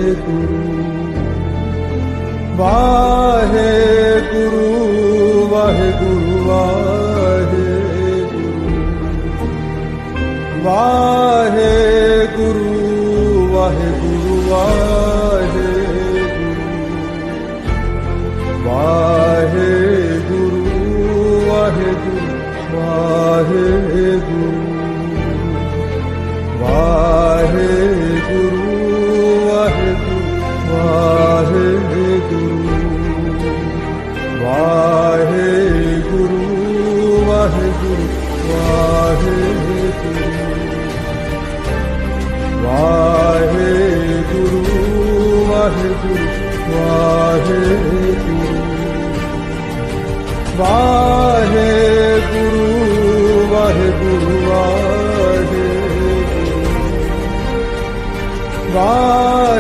Waheguru Waheguru Waheguru Waheguru Waheguru Waheguru Waheguru Waheguru Waheguru Waheguru Waheguru Waheguru Waheguru Waheguru Waheguru Waheguru Waheguru Waheguru Waheguru